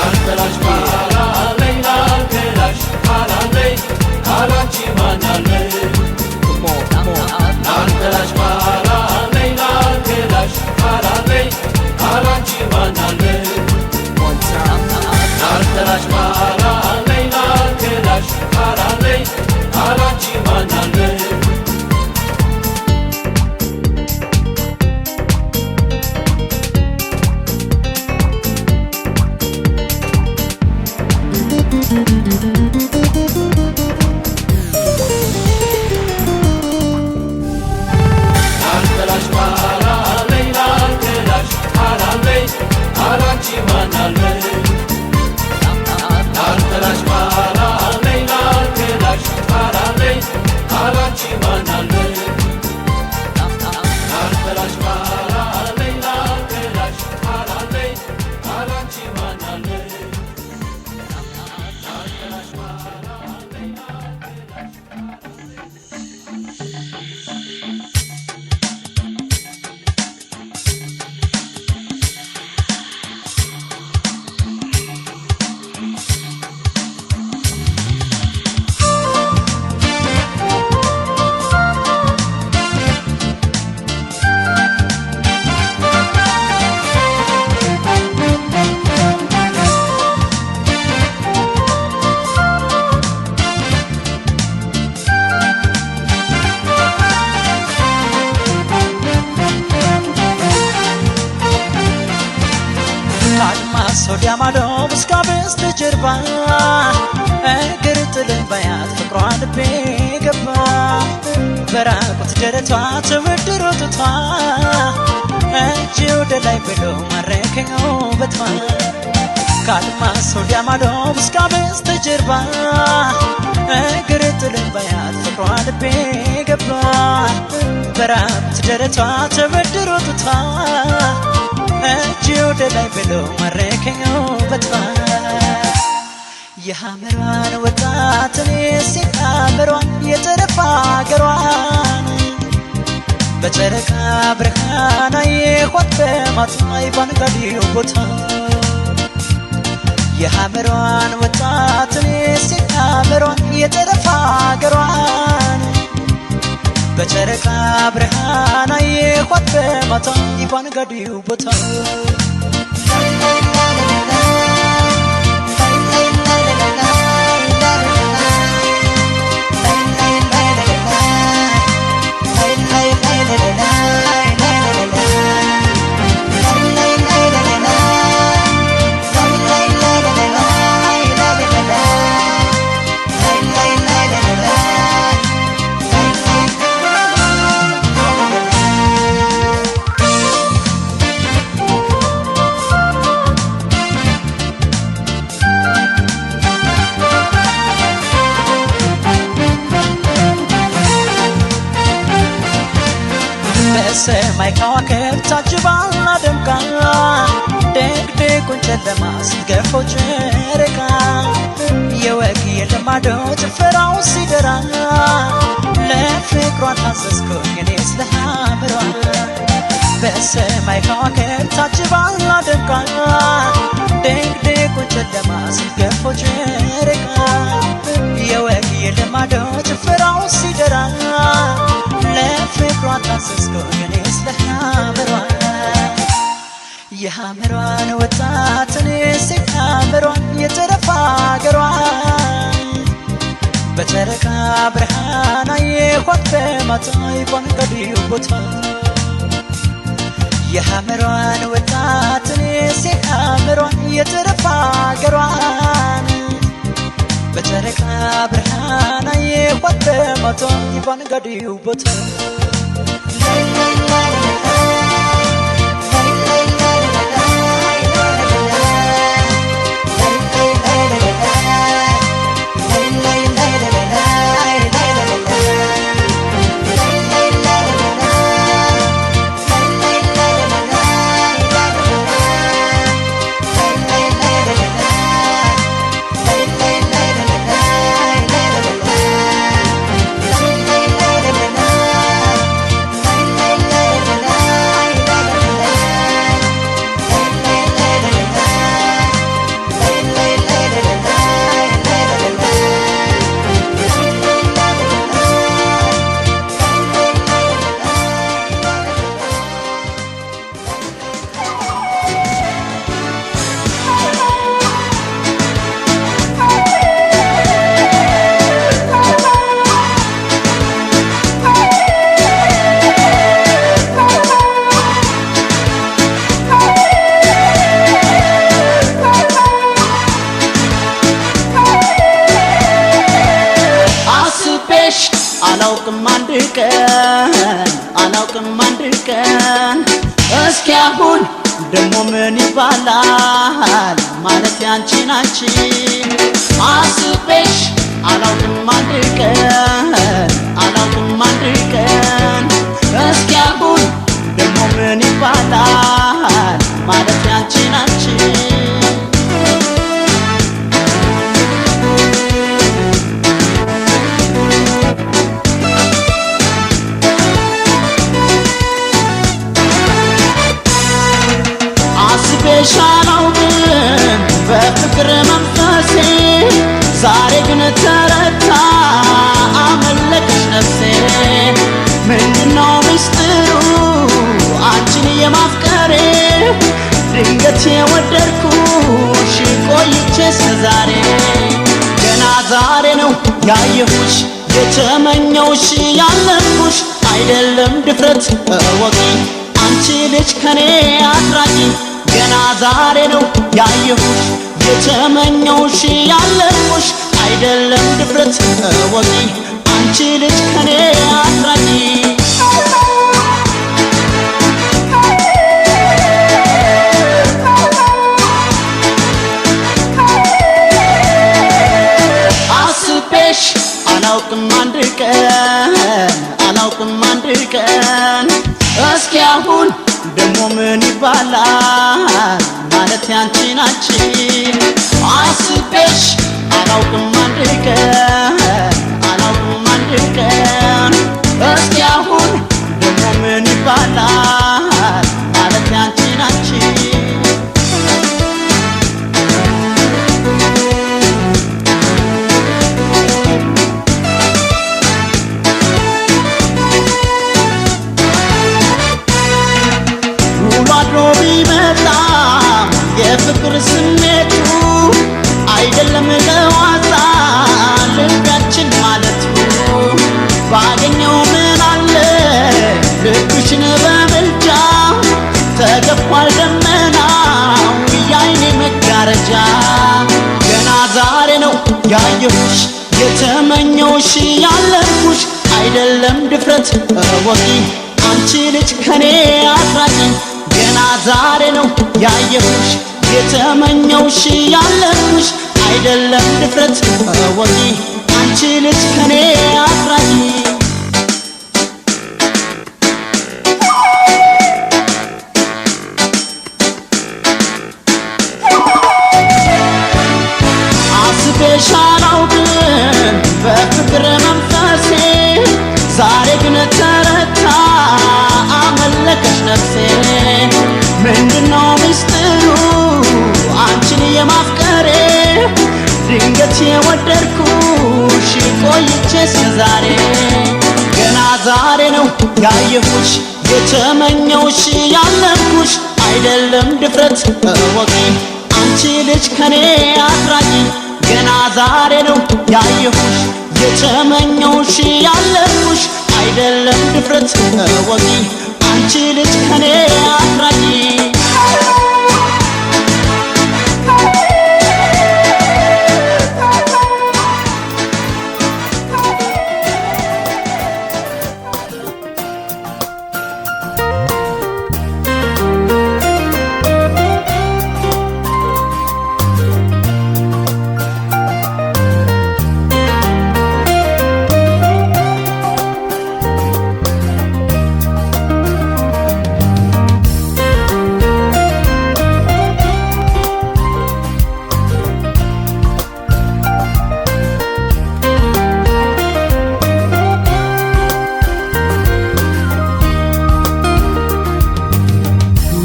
Speaker 3: አልተላሽ ማራለይ ላልተላሽ ማራለይ አላቺ ማናለይ አልተላሽ ማራለይ ላልተላሽ ማራለይ አላቺ ማናለይ አልተላሽ ማራለይ ላልተላሽ ማራለይ አላቺ ማናለይ አልተላሽ ማራለይ ላልተላሽ ማራለይ አላቺ ማናለይ አልተላሽ ማራለይ ላልተላሽ ማራለይ አላቺ ማናለይ አልተላሽ ማራለይ ላልተላሽ ማራለይ አላቺ ማናለይ አልተላሽ ማራለይ ላልተላሽ
Speaker 7: ወዲያ ማዶ እስከ በስተጀርባ እግር ጥልን ባያት ፍቅሯ ልቤ ገባ በራቁት ደረቷ ተወድሮ ጡቷ እጅ ወደ ላይ ብሎ ማረከኝ ውበቷ ከአድማስ ወዲያ ማዶ እስከ በስተጀርባ እግር ጥሎኝ ባያት ፍቅሯ ልቤ ገባ በራቁት ደረቷ ተወድሮ ጡቷ እጅ ወደ ላይ ብሎ ማረከኝ ውበቷ የሐመሯን ወጣት እኔስ የሐመሯን የጠረፋ አገሯን በጨረቃ ብርሃን አየኋት በማታ ባንጋዴው ቦታ የሐመሯን ወጣት እኔስ የሐመሯን የጠረፋ አገሯን በጨረቃ ብርሃን አየኋት በማታ ባንጋዴው ቦታ በሰማይ ከዋክብት ታጅባና ደምቃ ድቅድቁን ጨለማ ስትገፈው ጨረቃ የወግ የልማዶ ጭፈራው ሲደራ ለፍቅሯ ታዘዝኩኝ እኔስ ለሐመሯ በሰማይ ከዋክብት ታጅባና ደምቃ ድቅድቁን ጨለማ ስትገፈው ጨረቃ የወግ የልማዶ ጭፈራው ሲደራ ለፍቅሯ ታዘዝኩኝ እኔስ ለሐመሯ የሐመሯን ወጣት እኔስ የሐመሯን የጠረፋ አገሯን በጨረቃ ብርሃን አየኋት በማታ ባንጋዴው ቦታ የሐመሯን ወጣት እኔስ የሐመሯን የጠረፋ አገሯን በጨረቃ ብርሃን አየኋት በማታ ባንጋዴው ቦታ
Speaker 4: አላውቅም አንድ ቀን እስኪ አሁን ደሞ ምን ይባላል ማለት ያንቺን አንቺን አስቤሽ አላውቅም አንድ ቀን እስኪ አሁን ደሞ ምን ይባላል ማለት ያንቺን አንቺን ሻናው ግን በፍቅር መንፈሴ ዛሬ ግን ተረታ አመለከሽ ነፍሴ ምንድነው ምስጢሩ አንቺን የማፍቀሬ ድንገት የወደድኩሽ ቆይቼ እስከዛሬ ገና ዛሬ ነው ያየሁሽ የተመኘውሽ ያለኩሽ አይደለም ድፍረት እወቂ አንቺ ልጅ ከኔ አትራቂ ገና ዛሬ ነው ያየሁሽ የተመኘውሽ ያለኩሽ አይደለም ድፍረት እወቂ አንቺ ልጅ ከኔ አትራቂ አስቤሽ አላውቅም አንድ ቀን እስኪ አሁን ደሞ ምን ይባላል ማለት ያንቺን አንቺን አስቤሽ አላውቅም አንድ ቀን እስኪ አሁን ደሞ ምን ይባላል ማለት ያንቺን አንቺን የፍቅር ስሜቱ አይደለም ለዋዛ ልባችን ማለቱ ባገኘው ምን አለ ልብሽን በምልጃ ተገፏል ደመናው የዓይኔ መጋረጃ ገና ዛሬ ነው ያየሁሽ የተመኘውሽ ያለኩሽ አይደለም ድፍረት ወቂ አንቺ ልጅ ከኔ አትራቂ ገና ዛሬ ነው ያየሁሽ የተመኘውሽ ያለኩሽ አይደለም ድፍረት ወቂ አንቺ ልጅ ከኔ አትራቂ አስቤሽ አላውቅም በፍቅር መንፈሴ ዛሬ ግን ተረታ አመለከሽ ነፍሴ ምንድነው ምስጢሩ አንቺን የማፍቀሬ ድንገት የወደድኩሽ ቆይቼ እስከዛሬ ገና ዛሬ ነው ያየሁሽ የተመኘውሽ ያለኩሽ አይደለም ድፍረት ወቂ አንቺ ልጅ ከኔ አትራቂ ገና ዛሬ ነው ያየሁሽ የተመኘውሽ ያለኩሽ አይደለም ድፍረት ወቂ አንቺ ልጅ ከኔ አትራቂ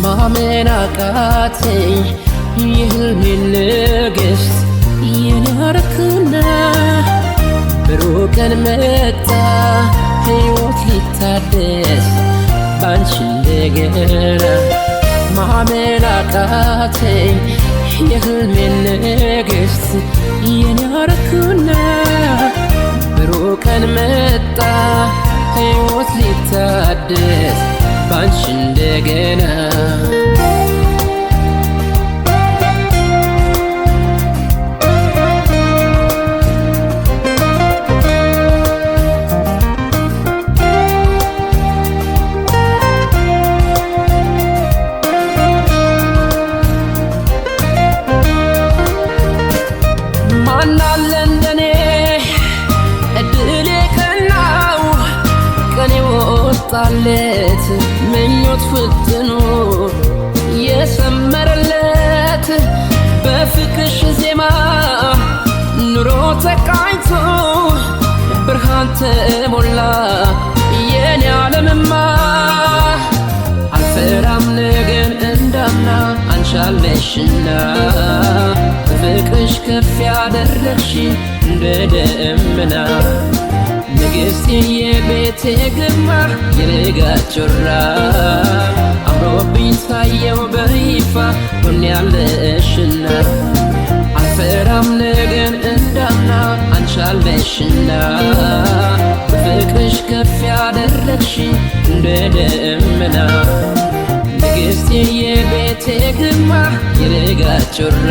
Speaker 8: ማመን አቃተኝ የህልሜን ንግሥት የናረክና ብሩህ ቀን መጣ ሕይወት ሊታደስ ባንቺ እንደገና ማመን አቃተኝ የህልሜን ንግሥት የናረክና ብሩህ ቀን መጣ ሕይወት ሊታደስ ባንቺ እንደገና ማናለ እንደኔ እድሌ ቀናው ቀኔ ወጣለት ምኞት ፍትኖ የሰመረለት በፍቅርሽ ዜማ ኑሮ ተቃኝቶ ብርሃን ተሞላ የኔ ዓለምማ አልፈራም ነገን እንዳምና አንሻለሽና ፍቅርሽ ከፍ ያደረግሽ እንደ ደመና ንግሥቴ የቤቴ ግርማ የንጋት ጮራ አምሮብኝ ታየው በይፋ ሆን ያለሽና አልፈራም ነገን እንዳምና አንሻለሽና ፍቅርሽ ከፍ ያደረግሽ እንደ ደመና ንግሥቴ የቤቴ ግርማ የንጋት ጮራ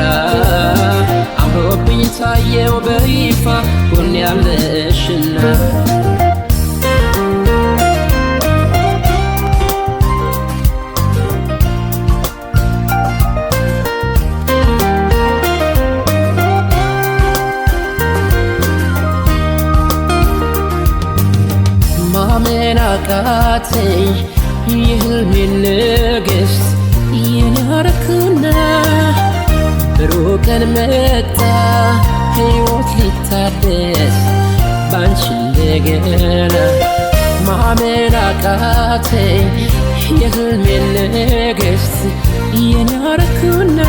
Speaker 8: አምሮብኝ ታየው በይፋ ጎን ያለሽና ማመን አቃተኝ የህልሜን ንግሥት የናረክና ብሩህ ቀን መጣ ሕይወት ሊታደስ ባንቺ እንደገና ማመን አቃተኝ የህልሜን ንግሥት የናረክና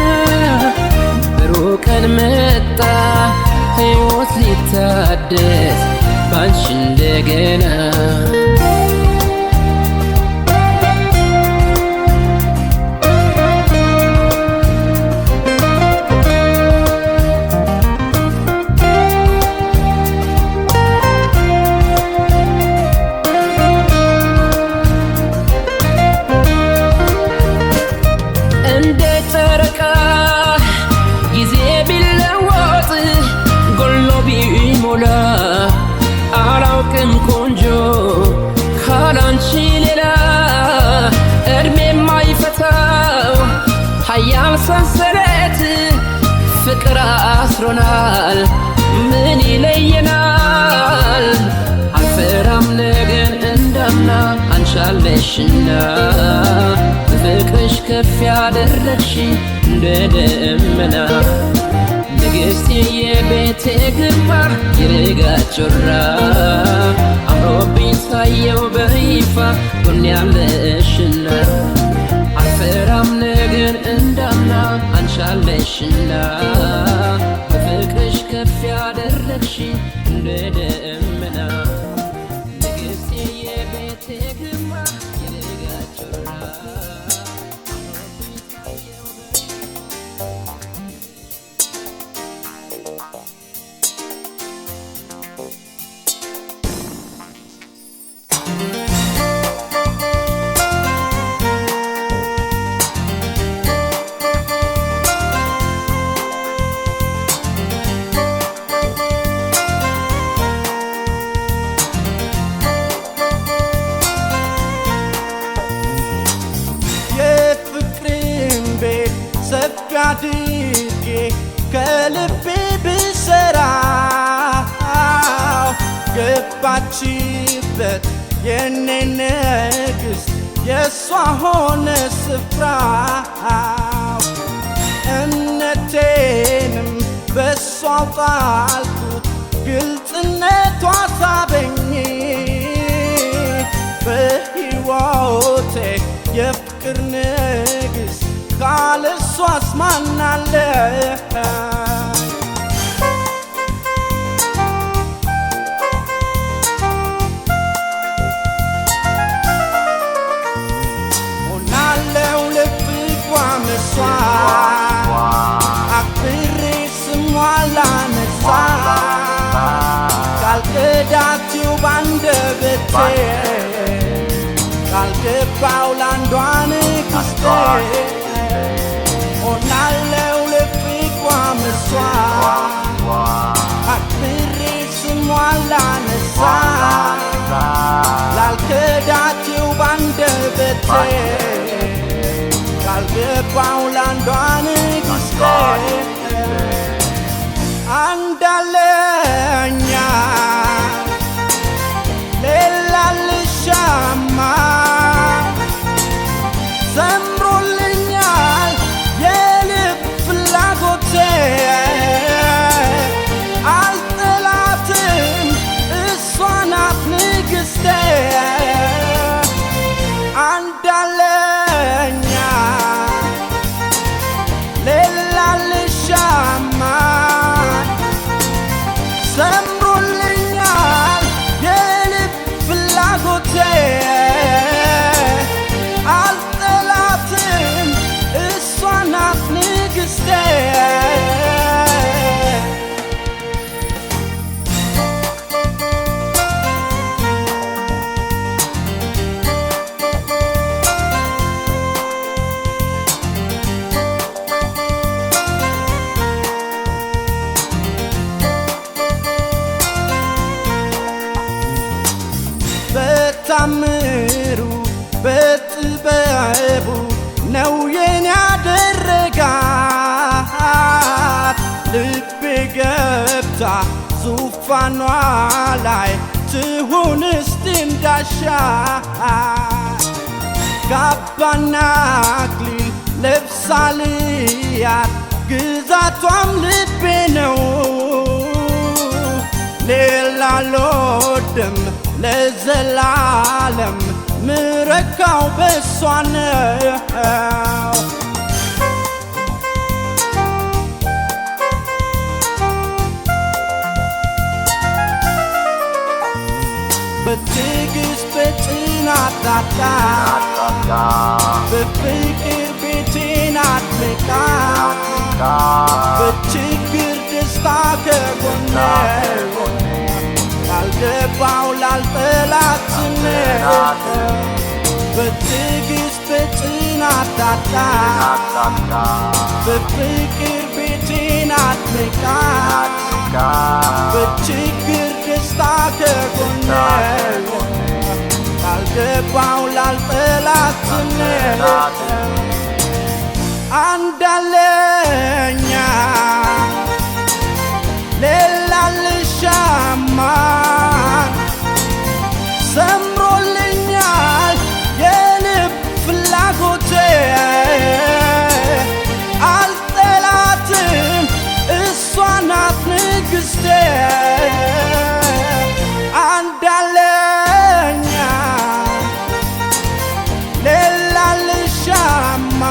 Speaker 8: ብሩህ ቀን መጣ ሕይወት ሊታደስ ባንቺ እንደገና እንደ ጨረቃ ጊዜ ቢለወጥ ጎሎ ቢሞላ አላውቅም ቆንጆ ካላንቺ ሌላ እድሜ የማይፈታው ኃያል ሰንሰለት ፍቅር አስሮናል ምን ይለየናል አልፈራም ነገን እንዳምና አንቻለሽና ፍቅርሽ ከፍ ያደረግሽ እንደ ደመና ንግሥቴ የቤቴ ግርማ የረጋ ጮራ አምሮብኝ ታየው በይፋ ጎን ያለሽና አልፈራም ነገን እንዳምና አንቻለሽና በፍቅርሽ ከፍ ያደረግሽ እንደ ደመና ንግሥቴ የቤቴ ግርማ የረጋ ጮራ አምሮብኝ ታየው
Speaker 2: የፍቅርን ቤት ሰፊ አድርጌ ከልቤ ብሰራው ገባችበት የኔ ንግሥት የእሷ ሆነ ስፍራው እምነቴንም በእሷ ጣልኩት ግልጽነቷ ሳበኝ በሕይወቴ የፍቅር ንግሥት ካለ እሷስ ማን አለ ሆናለው ለፍቅሯ መስዋዕት አክብሬ ስሟን ላነሳ ካልከዳችው ባንደበቴ ካልገባው ላንዷ ንግሥቴ ሆናለው ለፍቅሯ መስዋዕት አክብሬ ስሟን ላነሳ ላልከዳችው ባንደበቴ ካልገባው ላንዷ ንግሥቴ አንዳለኛ ሌላ ልሻማ ዘምሮልኛል የልብ ፍላጎቴ አልጠላትም እሷ ናት ንግሥቴ አንዳለኛ ሌላ ልሻማ ዙፋኗ ላይ ትሁን እስቲ እንዳሻት ካባና አክሊል ለብሳልያት ግዛቷም ልቤ ነው ሌላ አልወድም ለዘላለም ምረካው በሷ ነው በትዕግስት በጽናት ታታ በፍቅር ቤቴን አጥምቃ በችግር ደስታ ከጎኔ ላልገባው ላልጠላት ስሜት በትዕግስት በጽናት ታታ በፍቅር ቤቴን አጥምቃ በችግር ደስታ ከጎኔ ላልገባው ላልጠላት ስሜት አንዳለኛ ሌላ ልሻማ ሰምሮልኛል የልብ ፍላጎቴ አልጠላትም እሷ ናት ንግሥቴ አንዳለኛ ሌላ ልሻማ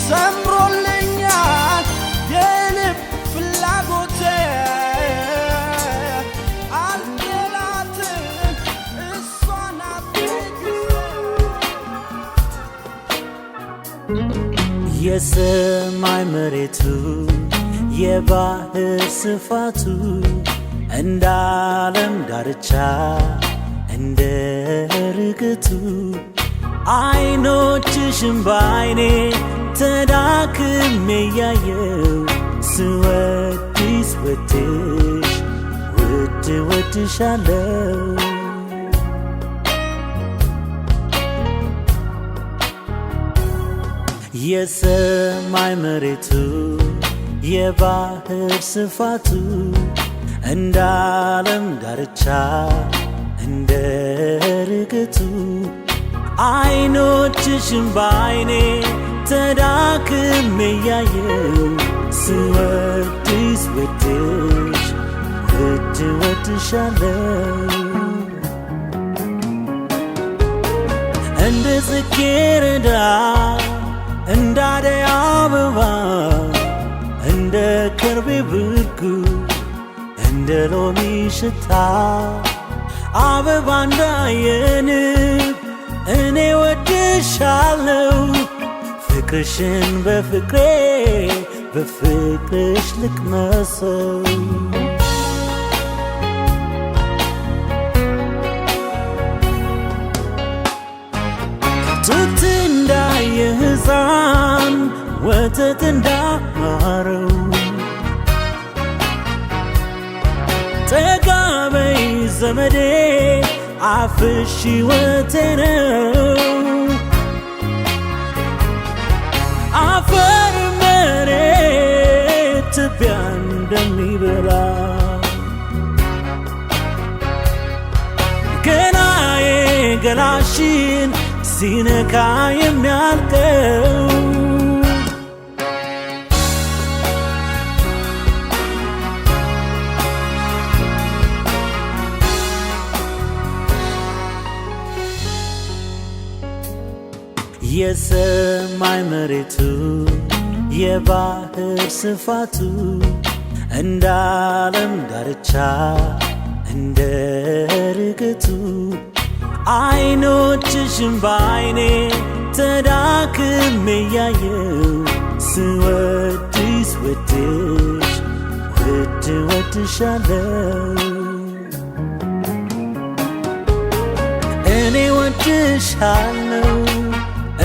Speaker 2: ሰምሮልኛል የልብ ፍላጎቴ አልጠላትም እሷ ናት
Speaker 6: የሰማይ መሬቱ የባህር ስፋቱ እንደ ዓለም ዳርቻ እንደ ርግቱ አይኖችሽን በአይኔ ተዳክሜ ያየው ስወድሽ ወድሽ ውድ ወድሻለው የሰማይ መሬቱ የባህር ስፋቱ እንደ ዓለም ዳርቻ እንደ ርግቱ አይኖችሽን በአይኔ ተዳክሜ ያየው ስወድሽ ወድሽ ውድ ወድሻለው እንደ ጽጌረዳ እንደ አደይ አበባ እንደ ከርቤ ብርጉ እንደ ሎሚ ሽታ አበባ እንዳየንብ እኔ ወድሻለው ፍቅርሽን በፍቅሬ በፍቅርሽ ልቅመሰው ጡት እንዳየ ሕፃን ወተት እንዳማረው ጠጋ በይ ዘመዴ አፍሽ ሕይወቴ ነው አፈር መሬት ትቢያ እንደሚበላ ገናዬ ገላሽን ሲነካ የሚያልቀው የሰማይ መሬቱ የባህር ስፋቱ እንደ ዓለም ዳርቻ እንደ ርግቱ አይኖችሽን በአይኔ ተዳክሜ ያየው ስወድሽ ወድሽ ውድ ወድሻለው እኔ ወድሻለው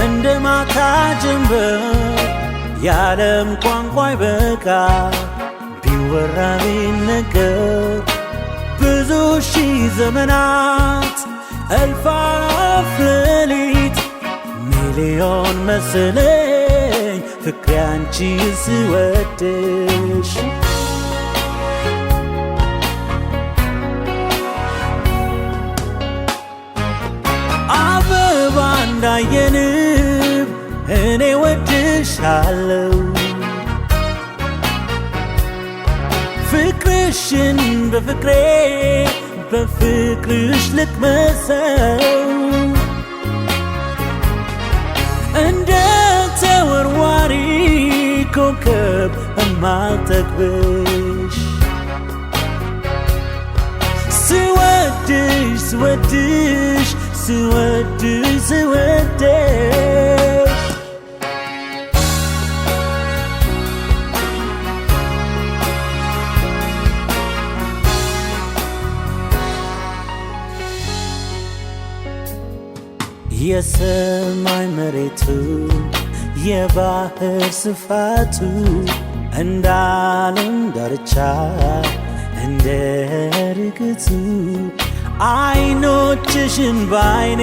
Speaker 6: እንደ ማታ ጀንበር የዓለም ቋንቋ ይበቃ ቢወራ ቢነገር ብዙ ሺህ ዘመናት እልፍ አእላፍ ሌሊት ሚሊዮን መሰለኝ ፍቅሬ አንቺን ስወድሽ እንዳየንብ እኔ ወድሻለው ፍቅርሽን በፍቅሬ በፍቅርሽ ልቅመሰው እንደ ተወርዋሪ ኮከብ እማልጠግብሽ ስወድሽ ስወድሽ ስወድሽ ስወድሽ የሰማይ መሬቱ የባህር ስፋቱ እንደ ዓለም ዳርቻ እንደ ርግቱ አይኖችሽን ባይኔ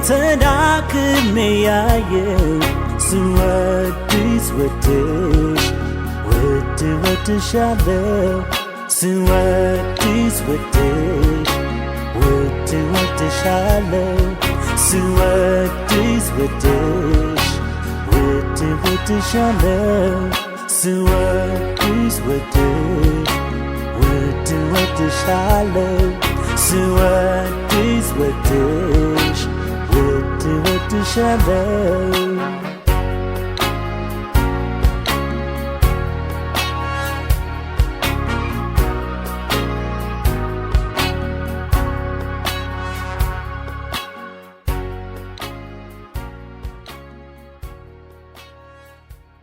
Speaker 6: ተዳክሜ ያየው ስወድሽ ስወድሽ ውድ ወድሻለው ስወድሽ ስወድሽ ውድ ወድሻለው ስወድሽ ስወድሽ ውድ ወድሻለው ስወድሽ ስወድሽ ውድ ወድሻለው ስወድሽ ስወድሽ ውድ ወድሻለው